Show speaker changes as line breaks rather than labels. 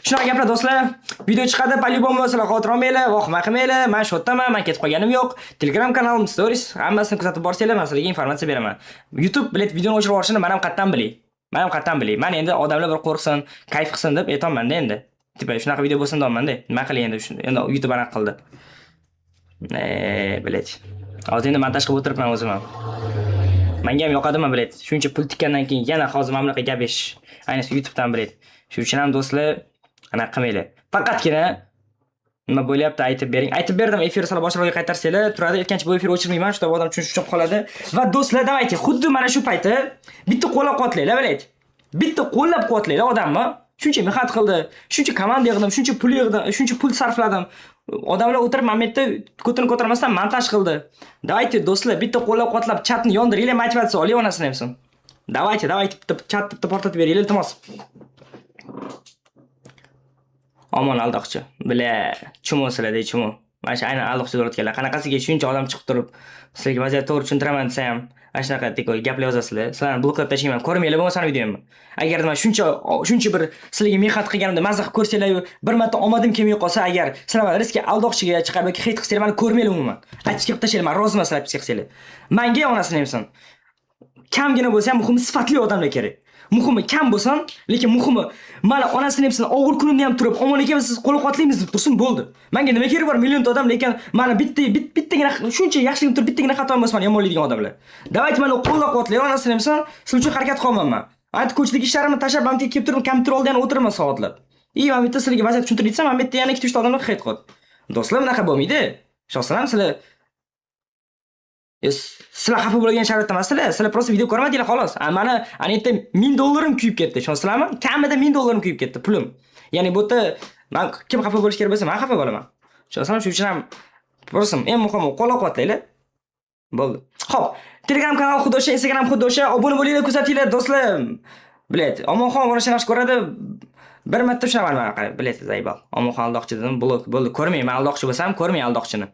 Shunaqa gaplar do'stlar. Video chiqadi, по-любому sizlar xotir olmanglar, vahima qilmanglar. Men shu yerdaman, men ketib qolganim yo'q. Telegram kanalim, stories, hammasini kuzatib borsanglar, men sizlarga informatsiya beraman. YouTube bilet videoni o'chirib yuborishini men ham qattan bilay. Men endi odamlar bir qo'rqsin, kayf qilsin deb aytaman-da endi. Tipa shunaqa video bo'lsin deyapman-da. Nima qilay endi endi YouTube anaqa qildi. Bilet. Hozir endi montaj qilib o'tiribman o'zim ham. Menga ham yoqadimi bilet. Shuncha pul tikkandan keyin yana hozir mana bunaqa gap esh. Ayniqsa YouTubedan bilet. Shuning uchun ham do'stlar, anaqa qilmanglar. Faqatgina nima bo'lyapti aytib bering. Aytib berdim, efir sal boshqalarga qaytarsanglar, turadi. Aytgancha bu efir o'chirmayman, shu odam tushunib qoladi. Va do'stlar, davaychi, xuddi mana shu payti bitta qo'llab-quvvatlanglar, bilet. Bitta qo'llab-quvvatlanglar odamni. Shuncha mehnat qildi, shuncha komanda yig'dim, shuncha pul yig'dim, shuncha pul sarfladim. Odamlar o'tirib momentda ko'tarmasdan montaj qildi. Davaychi do'stlar, bitta qo'llab-quvvatlab chatni yondiringlar, motivatsiya oling onasini hamsin. Davaychi, chatni portatib beringlar, iltimos. Omon aldoqchi. Bile, chumo sizlarda, chumo. Mana shu aynan aldoqchilar o'tganlar. Qanaqasiga shuncha odam chiqib turib, sizlarga vaziyat to'g'ri tushuntiraman desa ham, ana shunaqa tikoy gaplar yozasizlar. Sizlarni bloklab tashlayman. Ko'rmanglar bo'lmasa videomni. Agar men shuncha bir sizlarga mehnat qilganimda mazza qilib ko'rsanglar, bir marta omadim kelmay qolsa, agar sizlar riskga aldoqchiga chiqib yoki hit qilsanglar, meni ko'rmanglar umuman. Aytib chiqib tashlayman, men roziman sizlar aytib chiqsanglar. Menga onasini hamsin. Kamgina bo'lsa ham muhimi sifatli odamlar kerak. Muhimi kam bo'lsin, lekin muhimi mana onasini hamsin og'ir kunimda ham turib, omon ekan siz qo'llab-quvvatlaymiz deb tursin bo'ldi. Menga nima kerak bor million odam, lekin mana bittagina shuncha yaxshilik turib bittagina xato bo'lsa meni yomonlaydigan odamlar. Davaychi meni qo'llab-quvvatlayman, onasini hamsin, siz uchun harakat qilaman. Ayt ko'chadagi ishlarimni tashlab, men kelib turib, kompyuter oldida o'tiraman soatlab. Men bitta sizlarga vaziyat tushuntirib aytsam, men bitta yana 2-3 odamlar hit qildi. Do'stlar, bunaqa bo'lmaydi. Shoxsan sizlar sizlar xafa bo'lgan sharoitda emaslar. Sizlar просто video ko'rmadinglar xolos. Mana anetda $1000 kuyib ketdi. Ishonsizlarmi? Kamida $1000 kuyib ketdi pulim. Ya'ni bu yerda men kim xafa bo'lish kerak bo'lsa, men xafa bo'laman. Ishonsizlarmi? Shuning uchun ham prosim, eng muhimi qo'llab-quvvatlanglar. Bo'ldi. Xo'p, Telegram kanal xuddi o'sha, Instagram xuddi o'sha. Obuna bo'linglar, kuzatinglar do'stlar. Bilet, Omonxon mana shu narsa ko'radi. Bir marta ushlaman mana qarang. Bilet zaybal. Omonxon aldoqchi dedim, bo'ldi. Ko'rmang, men aldoqchi bo'lsam, ko'rmang aldoqchini.